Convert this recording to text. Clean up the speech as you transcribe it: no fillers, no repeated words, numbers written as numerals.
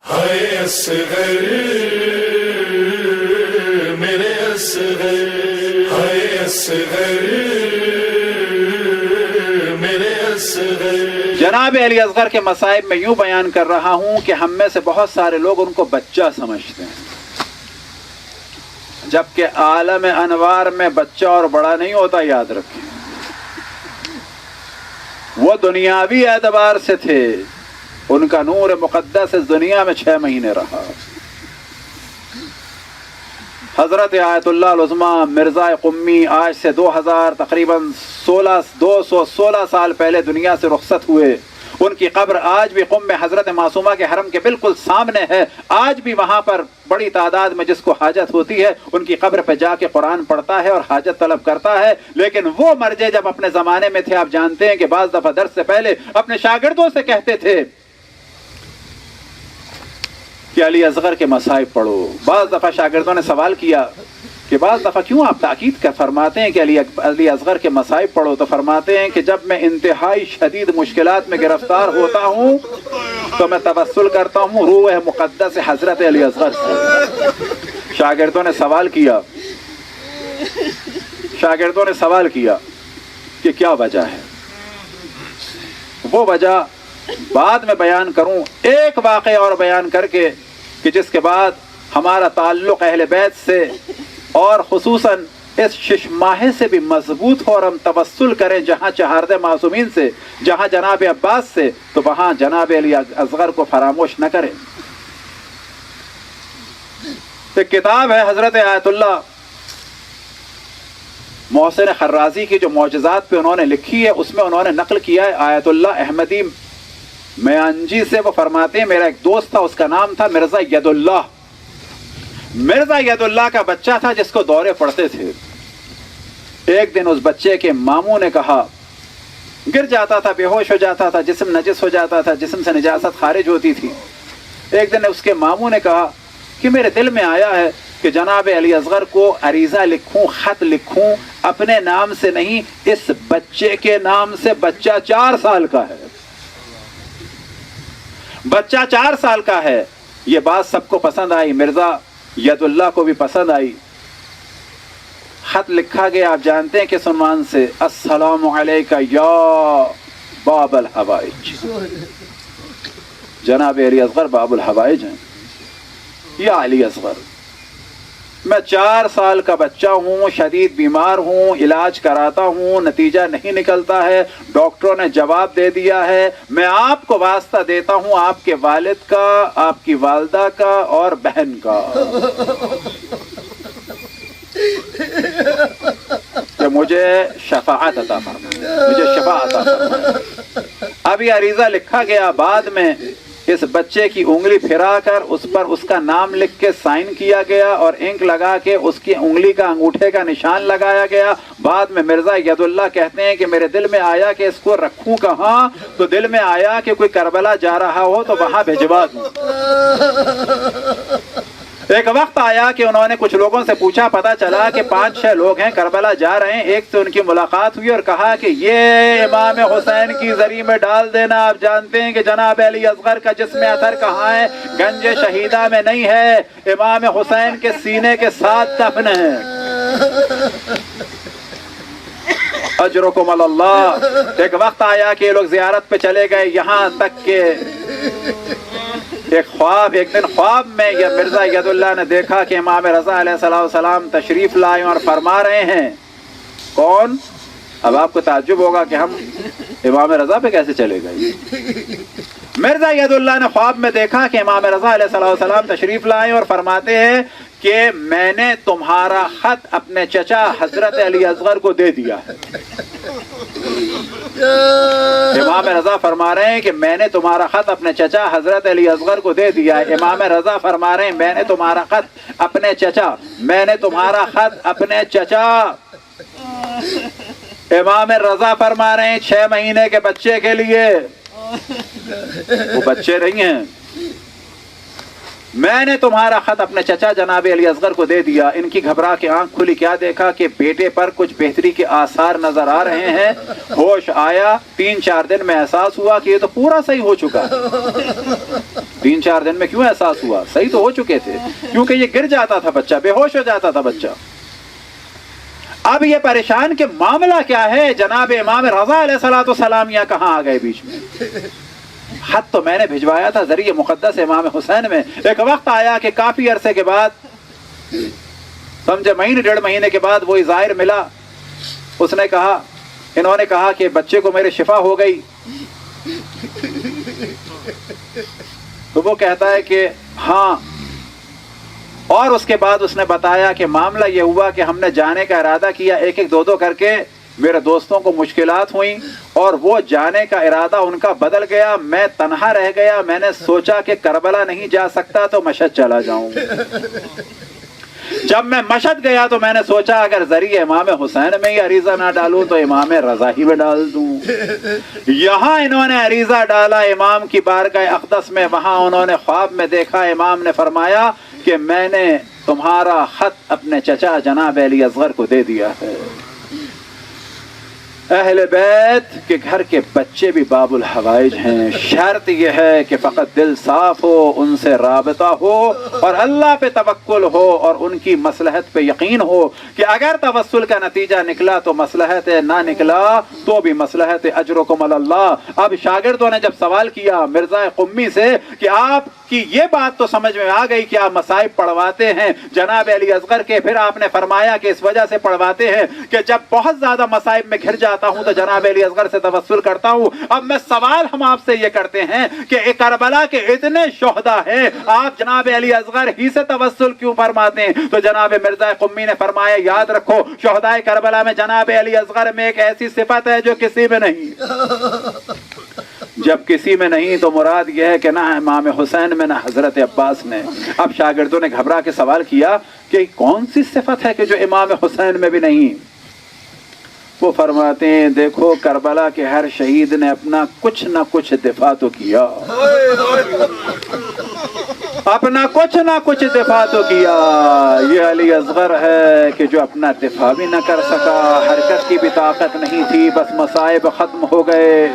ہائے اصغر میرے اصغر، ہائے اصغر میرے اصغر۔ جناب علی اصغر کے مصائب میں یوں بیان کر رہا ہوں کہ ہم میں سے بہت سارے لوگ ان کو بچہ سمجھتے ہیں، جبکہ عالم انوار میں بچہ اور بڑا نہیں ہوتا، یاد رکھیں۔ وہ دنیاوی اعتبار سے تھے، ان کا نور مقدس اس دنیا میں 6 مہینے رہا۔ حضرت آیت اللہ العظمیٰ مرزا قمی آج سے تقریباً 216 سال پہلے دنیا سے رخصت ہوئے۔ ان کی قبر آج بھی قم میں حضرت معصومہ کے حرم کے بالکل سامنے ہے۔ آج بھی وہاں پر بڑی تعداد میں جس کو حاجت ہوتی ہے ان کی قبر پہ جا کے قرآن پڑھتا ہے اور حاجت طلب کرتا ہے۔ لیکن وہ مرجع جب اپنے زمانے میں تھے، آپ جانتے ہیں کہ بعض دفعہ درس سے پہلے اپنے شاگردوں سے کہتے تھے کہ علی اصغر کے مصائب پڑھو۔ بعض دفعہ شاگردوں نے سوال کیا کہ بعض دفعہ کیوں آپ تاکید کر فرماتے ہیں کہ علی اصغر کے مصائب پڑھو؟ تو فرماتے ہیں کہ جب میں انتہائی شدید مشکلات میں گرفتار ہوتا ہوں تو میں توسل کرتا ہوں روح مقدس حضرت علی اصغر سے۔ شاگردوں نے سوال کیا کہ کیا وجہ ہے؟ وہ وجہ بعد میں بیان کروں، ایک واقعہ اور بیان کر کے کہ جس کے بعد ہمارا تعلق اہل بیت سے اور خصوصاً اس 6 ماہے سے بھی مضبوط ہو اور ہم توسل کریں جہاں چہارد معصومین سے، جہاں جناب عباس سے، تو وہاں جناب علی اصغر کو فراموش نہ کریں۔ ایک کتاب ہے حضرت آیت اللہ محسن خرازی کی جو معجزات پہ انہوں نے لکھی ہے، اس میں انہوں نے نقل کیا ہے آیت اللہ احمدی میانجی سے۔ وہ فرماتے ہیں میرا ایک دوست تھا، اس کا نام تھا مرزا ید اللہ۔ مرزا ید اللہ کا بچہ تھا جس کو دورے پڑتے تھے۔ ایک دن اس بچے کے ماموں نے کہا، گر جاتا تھا، بے ہوش ہو جاتا تھا، جسم نجس ہو جاتا تھا، جسم سے نجاست خارج ہوتی تھی۔ ایک دن اس کے ماموں نے کہا کہ میرے دل میں آیا ہے کہ جناب علی اصغر کو عریضہ لکھوں، خط لکھوں، اپنے نام سے نہیں، اس بچے کے نام سے۔ بچہ 4 سال کا ہے، بچہ 4 سال کا ہے۔ یہ بات سب کو پسند آئی، مرزا ید اللہ کو بھی پسند آئی۔ خط لکھا گیا، آپ جانتے ہیں کس عنوان سے؟ السلام علیکہ یا باب الحوائج۔ جناب علی اصغر باب الحوائج ہیں۔ یا علی اصغر، میں 4 سال کا بچہ ہوں، شدید بیمار ہوں، علاج کراتا ہوں، نتیجہ نہیں نکلتا ہے، ڈاکٹروں نے جواب دے دیا ہے، میں آپ کو واسطہ دیتا ہوں آپ کے والد کا، آپ کی والدہ کا اور بہن کا، کہ مجھے شفاعت عطا فرمائے، مجھے شفاعت عطا فرمائے۔ اب یہ عریضہ لکھا گیا، بعد میں اس بچے کی انگلی پھرا کر اس پر اس کا نام لکھ کے سائن کیا گیا اور انک لگا کے اس کی انگلی کا انگوٹھے کا نشان لگایا گیا۔ بعد میں مرزا ید اللہ کہتے ہیں کہ میرے دل میں آیا کہ اس کو رکھوں کہاں؟ تو دل میں آیا کہ کوئی کربلا جا رہا ہو تو وہاں بھجوا دوں۔ ایک وقت آیا کہ انہوں نے کچھ لوگوں سے پوچھا، پتا چلا کہ 5-6 لوگ ہیں کربلا جا رہے ہیں۔ ایک سے ان کی ملاقات ہوئی اور کہا کہ یہ امام حسین کی زری میں ڈال دینا۔ آپ جانتے ہیں کہ جناب علی اصغر کا جسم اطہر کہاں ہے؟ گنج شہیدہ میں نہیں ہے، امام حسین کے سینے کے ساتھ دفن ہے۔ اجرکم اللہ۔ ایک وقت آیا کہ یہ لوگ زیارت پہ چلے گئے، یہاں تک کہ ایک دن خواب میں یہ مرزا ید اللہ نے دیکھا کہ امام رضا علیہ السلام تشریف لائے اور فرما رہے ہیں۔ کون؟ اب آپ کو تعجب ہوگا کہ ہم امام رضا پہ کیسے چلے گئے۔ مرزا ید اللہ نے خواب میں دیکھا کہ امام رضا علیہ السلام تشریف لائے اور فرماتے ہیں کہ میں نے تمہارا خط اپنے چچا حضرت علی اصغر کو دے دیا ہے۔ امام رضا فرما رہے ہیں کہ میں نے تمہارا خط اپنے چچا حضرت علی اصغر کو دے دیا ہے۔ امام رضا فرما رہے ہیں میں نے تمہارا خط اپنے چچا، میں نے تمہارا خط اپنے چچا۔ امام رضا فرما رہے ہیں 6 مہینے کے بچے کے لیے، وہ بچے نہیں ہیں، میں نے تمہارا خط اپنے چچا جناب علی اصغر کو دے دیا۔ ان کی گھبرا کے آنکھ کھلی، کیا دیکھا کہ بیٹے پر کچھ بہتری کے آثار نظر آ رہے ہیں۔ ہوش آیا، 3-4 دن میں احساس ہوا کہ یہ تو پورا صحیح ہو چکا ہے۔ 3-4 دن میں کیوں احساس ہوا؟ صحیح تو ہو چکے تھے، کیونکہ یہ گر جاتا تھا بچہ، بے ہوش ہو جاتا تھا بچہ۔ اب یہ پریشان کہ معاملہ کیا ہے، جناب امام رضا علیہ الصلوۃ والسلام یہاں کہاں آ گئے بیچ میں؟ خط تو میں نے بھجوایا تھا ذریعہ مقدس امام حسین میں۔ ایک وقت آیا کہ کافی عرصے کے بعد، سمجھے 1.5 مہینے کے بعد وہی ظاہر ملا، اس نے کہا، انہوں نے کہا کہ بچے کو میرے شفا ہو گئی، تو وہ کہتا ہے کہ ہاں، اور اس کے بعد اس نے بتایا کہ معاملہ یہ ہوا کہ ہم نے جانے کا ارادہ کیا، 1-2 کر کے میرے دوستوں کو مشکلات ہوئیں اور وہ جانے کا ارادہ ان کا بدل گیا، میں تنہا رہ گیا، میں نے سوچا کہ کربلا نہیں جا سکتا تو مشہد چلا جاؤں۔ جب میں مشہد گیا تو میں نے سوچا اگر ذریعہ امام حسین میں ہی عریضہ نہ ڈالوں تو امام رضا ہی میں ڈال دوں۔ یہاں انہوں نے عریضہ ڈالا امام کی بارگاہ اقدس میں، وہاں انہوں نے خواب میں دیکھا، امام نے فرمایا کہ میں نے تمہارا خط اپنے چچا جناب علی اصغر کو دے دیا ہے۔ اہل بیت کے گھر کے بچے بھی باب الحوائج ہیں، شرط یہ ہے کہ فقط دل صاف ہو، ان سے رابطہ ہو اور اللہ پہ توکل ہو اور ان کی مصلحت پہ یقین ہو کہ اگر توسل کا نتیجہ نکلا تو مصلحت ہے، نہ نکلا تو بھی مصلحت ہے، اجرکم علی اللہ۔ اب شاگردوں نے جب سوال کیا مرزا قمی سے کہ آپ کی یہ بات تو سمجھ میں آ گئی کہ آپ مصائب پڑھواتے ہیں جناب علی اصغر کے، پھر آپ نے فرمایا کہ اس وجہ سے پڑھواتے ہیں کہ جب بہت زیادہ مصائب میں گھر جاتا ہوں تو جناب علی اصغر سے توسل کرتا ہوں۔ اب میں سوال ہم آپ سے یہ کرتے ہیں کہ کربلا کے اتنے شہداء ہیں، آپ جناب علی اصغر ہی سے توسل کیوں فرماتے ہیں؟ تو جناب مرزا قمی نے فرمایا یاد رکھو شہداء کربلا میں جناب علی اصغر میں ایک ایسی صفت ہے جو کسی میں نہیں، جب کسی میں نہیں تو مراد یہ ہے کہ نہ امام حسین میں نہ حضرت عباس میں۔ اب شاگردوں نے گھبرا کے سوال کیا کہ کون سی صفت ہے کہ جو امام حسین میں بھی نہیں؟ وہ فرماتے ہیں دیکھو کربلا کے ہر شہید نے اپنا کچھ نہ کچھ دفاع تو کیا، اپنا کچھ نہ کچھ دفاع تو کیا۔ یہ علی اصغر ہے کہ جو اپنا دفاع بھی نہ کر سکا، حرکت کی بھی طاقت نہیں تھی، بس مصائب ختم ہو گئے۔